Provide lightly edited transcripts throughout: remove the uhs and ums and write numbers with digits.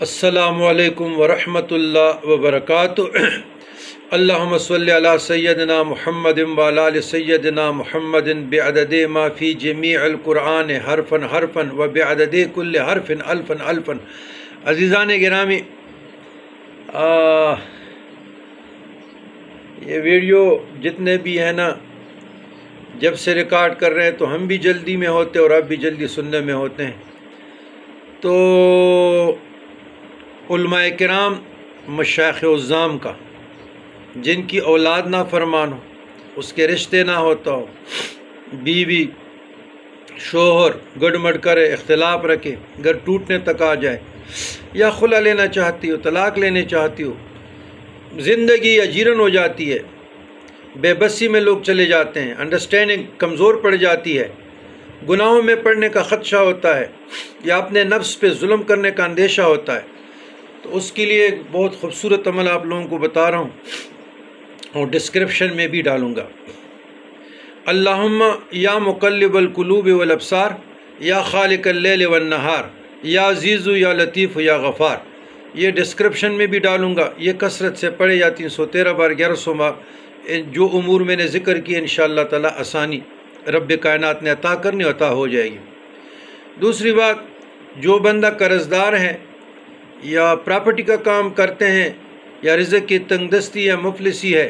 السلام علیکم ورحمۃ اللہ وبرکاتہ۔ اللہم صلی علی سیدنا محمد وعلی آل سیدنا محمد بعدد ما فی جمیع القرآن حرفا حرفا و بعدد کل حرف الفا الفا۔ عزیزان گرامی، یہ ویڈیو جتنے بھی ہیں نا، جب سے ریکارڈ کر رہے ہیں تو ہم بھی جلدی میں ہوتے اور آپ بھی جلدی سننے میں ہوتے ہیں۔ تو علماء کرام مشائخ عظام کا جن کی اولاد نافرمان ہو، اس کے رشتے نہ ہوتا ہو، بیوی شوہر گڑمڑ کرے، اختلاف رکھے، گھر ٹوٹنے تک آ جائے، یا خلا لینا چاہتی ہو، طلاق لینے چاہتی ہو، زندگی اجیرن ہو جاتی ہے، بے بسی میں لوگ چلے جاتے ہیں، انڈرسٹینڈنگ کمزور پڑ جاتی ہے، گناہوں میں پڑنے کا خدشہ ہوتا ہے، یا اپنے نفس پہ ظلم کرنے کا اندیشہ ہوتا ہے، تو اس کے لیے ایک بہت خوبصورت عمل آپ لوگوں کو بتا رہا ہوں اور ڈسکرپشن میں بھی ڈالوں گا۔ اللہم یا مقلب القلوب والابصار، یا خالق اللیل والنہار، یا عزیز یا لطیف یا غفار، یہ ڈسکرپشن میں بھی ڈالوں گا۔ یہ کثرت سے پڑھے یا 313 بار 1100 بار جو امور میں نے ذکر کیے، انشاءاللہ تعالی آسانی رب کائنات نے عطا کرنی عطا ہو جائے گی۔ دوسری بات، جو بندہ قرض دار ہے یا پراپرٹی کا کام کرتے ہیں، یا رزق کی تنگ دستی یا مفلسی ہے،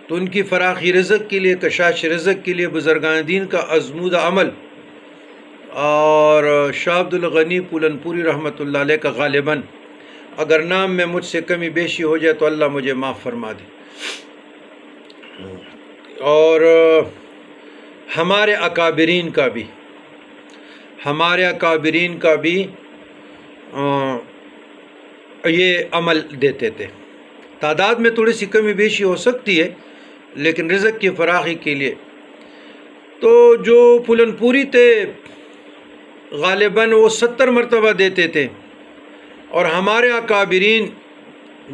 تو ان کی فراخی رزق کے لیے، کشاش رزق کے لیے بزرگان دین کا ازمودہ عمل اور شاہ عبد الغنی پولن پوری رحمۃ اللہ علیہ کا غالباً اگر نام میں مجھ سے کمی بیشی ہو جائے تو اللہ مجھے معاف فرما دے۔ اور ہمارے اکابرین کا بھی یہ عمل دیتے تھے۔ تعداد میں تھوڑی سی کمی بیشی ہو سکتی ہے، لیکن رزق کی فراخی کے لیے تو جو پھولن پوری تھے غالباً وہ 70 مرتبہ دیتے تھے، اور ہمارے اکابرین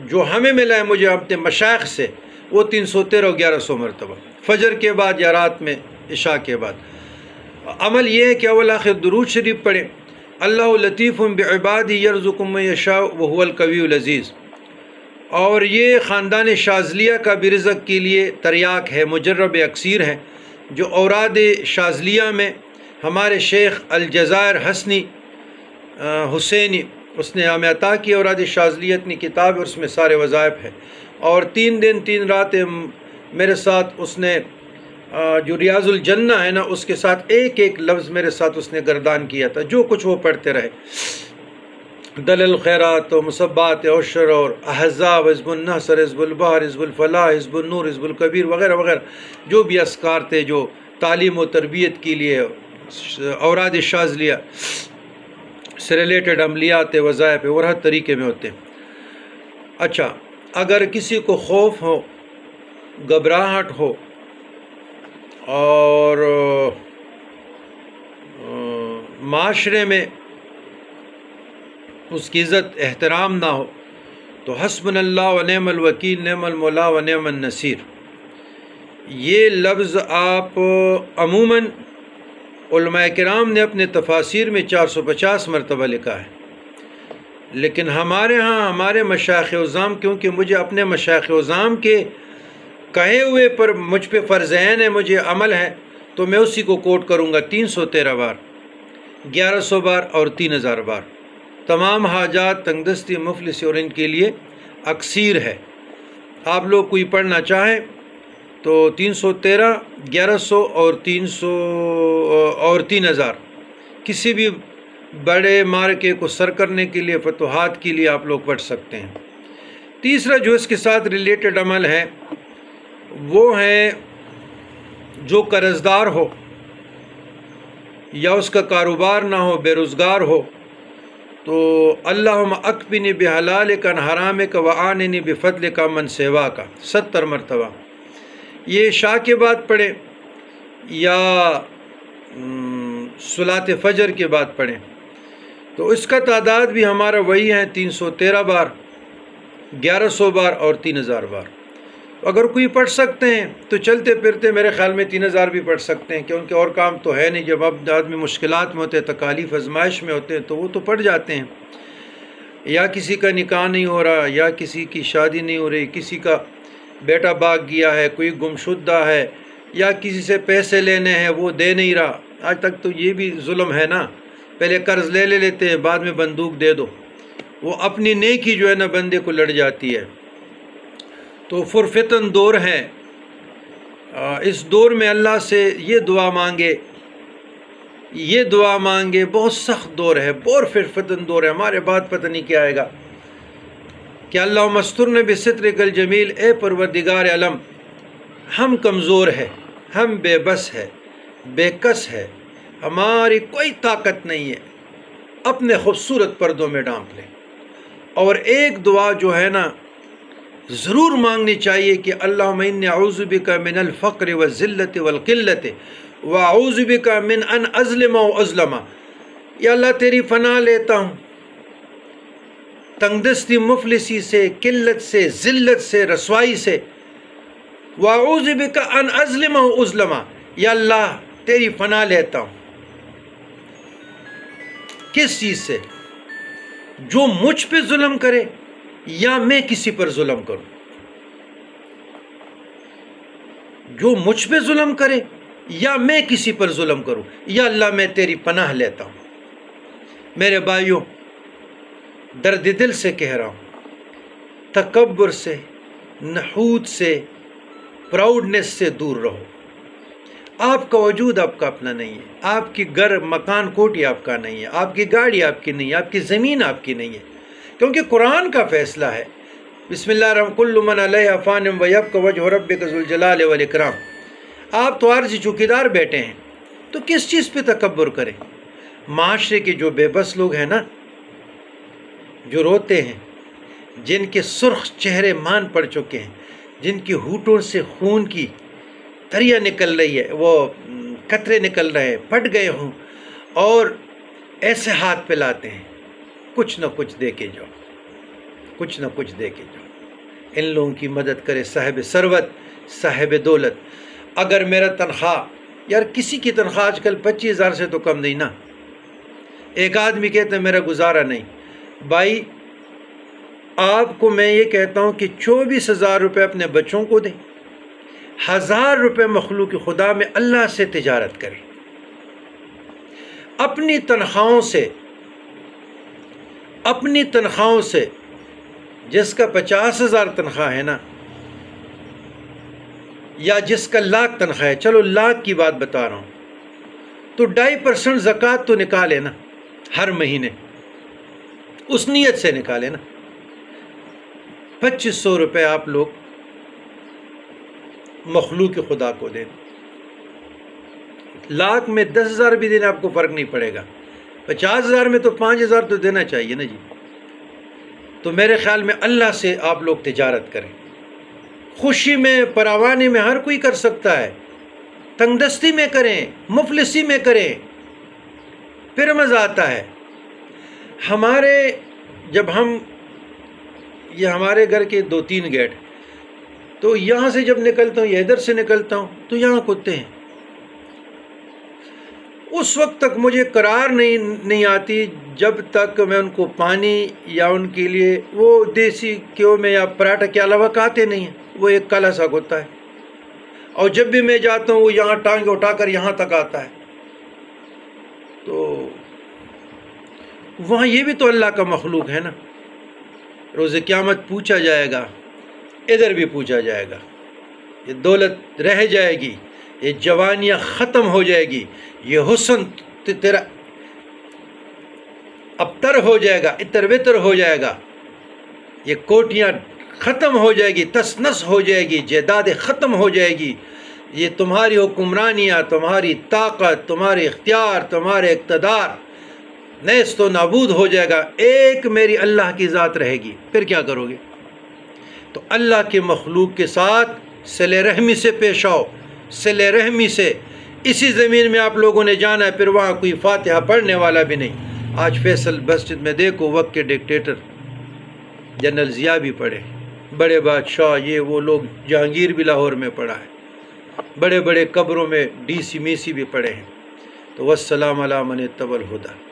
جو ہمیں ملا ہے مجھے اپنے مشائخ سے، وہ 313 اور 1100 مرتبہ فجر کے بعد یا رات میں عشاء کے بعد۔ عمل یہ ہے کہ اول آخر درود شریف پڑھیں۔ اللہ لطیف بعبادہ یرزق من یشاء وہو القوی العزیز۔ اور یہ خاندان شاذلیہ کا بھی رزق کے لیے تریاک ہے، مجرب اکثیر ہے، جو اوراد شاذلیہ میں ہمارے شیخ الجزائر حسنی حسینی اس نے ہمیں عطا کی اوراد شاذلیہ اتنی کتاب ہے، اس میں سارے وظائف ہیں۔ اور 3 دن 3 راتیں میرے ساتھ اس نے جو ریاض الجنہ ہے نا، اس کے ساتھ ایک ایک لفظ میرے ساتھ اس نے گردان کیا تھا، جو کچھ وہ پڑھتے رہے، دلل خیرات و مصبات عشر اور احزاب، حزب النصر، حزب البحر، حزب الفلاح، حزب النور، حزب الکبیر وغیرہ وغیرہ، جو بھی اذکار تھے جو تعلیم و تربیت کے لیے اوراد شاذلیہ سے ریلیٹڈ عملیات وظائف اور ہر طریقے میں ہوتے ہیں۔ اچھا، اگر کسی کو خوف ہو، گھبراہٹ ہو اور معاشرے میں اس کی عزت احترام نہ ہو، تو حسبنا اللہ و نعم الوکیل، نعم المولا و نعم النصیر، یہ لفظ آپ عموماً علماء کرام نے اپنے تفاسیر میں 450 مرتبہ لکھا ہے، لیکن ہمارے ہاں ہمارے مشائخ عظام، کیونکہ مجھے اپنے مشائخ عظام کے کہے ہوئے پر مجھ پہ فرض عین ہے، مجھے عمل ہے، تو میں اسی کو کوٹ کروں گا 313 بار، 1100 بار اور 3000 بار۔ تمام حاجات، تنگ دستی، مفلسی اور ان کے لیے اکثیر ہے۔ آپ لوگ کوئی پڑھنا چاہیں تو 313، 1100 اور 300 اور 3000 کسی بھی بڑے مارکے کو سر کرنے کے لیے، فتوحات کے لیے آپ لوگ پڑھ سکتے ہیں۔ تیسرا جو اس کے ساتھ ریلیٹڈ عمل ہے وہ ہے جو قرض دار ہو یا اس کا کاروبار نہ ہو، بے روزگار ہو، تو اللہم اکفنی بحلالک عن حرامک وعاننی بفضلک من سواک 70 مرتبہ۔ یہ عشاء کے بعد پڑھیں یا صلاۃ فجر کے بعد پڑھیں، تو اس کا تعداد بھی ہمارا وہی ہے، 313 بار، 1100 بار اور 3000 بار۔ اگر کوئی پڑھ سکتے ہیں تو چلتے پھرتے میرے خیال میں 3000 بھی پڑھ سکتے ہیں، کیونکہ اور کام تو ہے نہیں۔ جب اب آدمی مشکلات میں ہوتے ہیں، تکالیف آزمائش میں ہوتے ہیں، تو وہ تو پڑھ جاتے ہیں۔ یا کسی کا نکاح نہیں ہو رہا، یا کسی کی شادی نہیں ہو رہی، کسی کا بیٹا بھاگ گیا ہے، کوئی گمشدہ ہے، یا کسی سے پیسے لینے ہیں وہ دے نہیں رہا۔ آج تک تو یہ بھی ظلم ہے نا، پہلے قرض لے لیتے ہیں، بعد میں بندوق دے دو، وہ اپنی نیکی جو ہے نا بندے کو لڑ جاتی ہے۔ تو فرفتن دور ہے، اس دور میں اللہ سے یہ دعا مانگے، بہت سخت دور ہے، بہت فرفتن دور ہے، ہمارے بعد پتہ نہیں کیا آئے گا، کہ اللہم استرنا بسترک الجمیل، اے پروردگار عالم ہم کمزور ہے، ہم بے بس ہے، بے کس ہے، ہماری کوئی طاقت نہیں ہے، اپنے خوبصورت پردوں میں ڈھانپ لیں۔ اور ایک دعا جو ہے نا ضرور مانگنی چاہیے کہ اللہم انی اعوذ بک من الفقر والذلت والقلت واعوذ بک من ان اظلم و اظلم، یا اللہ تیری پناہ لیتا ہوں تنگ دستی، مفلسی سے، قلت سے، ذلت سے، رسوائی سے، واعوذ بک ان اظلم و اظلم، یا اللہ تیری پناہ لیتا ہوں کس چیز سے؟ جو مجھ پہ ظلم کرے یا میں کسی پر ظلم کروں، جو مجھ پہ ظلم کرے یا میں کسی پر ظلم کروں، یا اللہ میں تیری پناہ لیتا ہوں۔ میرے بھائیوں، درد دل سے کہہ رہا ہوں، تکبر سے، نحوت سے، پراؤڈنس سے دور رہو۔ آپ کا وجود آپ کا اپنا نہیں ہے، آپ کی گھر مکان کوٹھی آپ کا نہیں ہے، آپ کی گاڑی آپ کی نہیں ہے، آپ کی زمین آپ کی نہیں ہے، کیونکہ قرآن کا فیصلہ ہے۔ بسم اللہ الرحمن کل من علیہا فان ویبقی وجہ ربک ذو الجلال والاکرام۔ آپ تو عارضی چوکیدار بیٹھے ہیں، تو کس چیز پہ تکبر کریں؟ معاشرے کے جو بے بس لوگ ہیں نا، جو روتے ہیں، جن کے سرخ چہرے مان پڑ چکے ہیں، جن کی ہونٹوں سے خون کی تریاں نکل رہی ہے، وہ قطرے نکل رہے ہیں، پھٹ گئے ہوں، اور ایسے ہاتھ پہ لاتے ہیں، کچھ نہ کچھ دے کے جاؤ، کچھ نہ کچھ دے کے جاؤ۔ ان لوگوں کی مدد کرے صاحب ثروت، صاحب دولت۔ اگر میرا تنخواہ، یار کسی کی تنخواہ آج کل 25,000 سے تو کم نہیں نا۔ ایک آدمی کہتا ہے میرا گزارا نہیں، بھائی آپ کو میں یہ کہتا ہوں کہ 24,000 روپے اپنے بچوں کو دیں، 1,000 روپے مخلوق خدا میں اللہ سے تجارت کریں، اپنی تنخواہوں سے، جس کا 50,000 تنخواہ ہے نا، یا جس کا 1,00,000 تنخواہ ہے، چلو 1,00,000 کی بات بتا رہا ہوں، تو 2.5% زکوٰۃ تو نکالے نا ہر مہینے، اس نیت سے نکالے نا۔ 2,500 روپے آپ لوگ مخلوق خدا کو دیں، 1,00,000 میں 10,000 بھی دینا آپ کو فرق نہیں پڑے گا، 50,000 میں تو 5,000 تو دینا چاہیے نا جی۔ تو میرے خیال میں اللہ سے آپ لوگ تجارت کریں، خوشی میں، پراوانے میں ہر کوئی کر سکتا ہے، تنگ دستی میں کریں، مفلسی میں کریں، پھر مزہ آتا ہے۔ یہ ہمارے گھر کے 2-3 گیٹ، تو یہاں سے جب نکلتا ہوں یا ادھر سے نکلتا ہوں تو یہاں کتے ہیں، اس وقت تک مجھے قرار نہیں آتی جب تک میں ان کو پانی یا ان کے لیے وہ دیسی گھیو میں یا پراٹھا کے علاوہ کھاتے نہیں ہیں، وہ ایک کالا سا ہوتا ہے، اور جب بھی میں جاتا ہوں وہ یہاں ٹانگ اٹھا کر یہاں تک آتا ہے۔ تو وہاں یہ بھی تو اللہ کا مخلوق ہے نا، روز قیامت پوچھا جائے گا، ادھر بھی پوچھا جائے گا، یہ دولت رہ جائے گی، یہ جوانیاں ختم ہو جائے گی، یہ حسن تیرا ابتر ہو جائے گا، اتر وتر ہو جائے گا، یہ کوٹیاں ختم ہو جائے گی، تس نس ہو جائے گی، جائیدادیں ختم ہو جائے گی، یہ تمہاری حکمرانیاں، تمہاری طاقت، تمہاری اختیار، تمہارے اقتدار نیست و نابود ہو جائے گا، ایک میری اللہ کی ذات رہے گی، پھر کیا کرو گے؟ تو اللہ کے مخلوق کے ساتھ صلہ رحمی سے پیش آؤ، صلہ رحمی سے۔ اسی زمین میں آپ لوگوں نے جانا ہے، پھر وہاں کوئی فاتحہ پڑھنے والا بھی نہیں۔ آج فیصل مسجد میں دیکھو، وقت کے ڈکٹیٹر جنرل ضیاء بھی پڑھے، بڑے بادشاہ، یہ وہ لوگ، جہانگیر بھی لاہور میں پڑھا ہے، بڑے بڑے قبروں میں ڈی سی میسی بھی پڑھے ہیں۔ تو والسلام علی من اتبع الہدی۔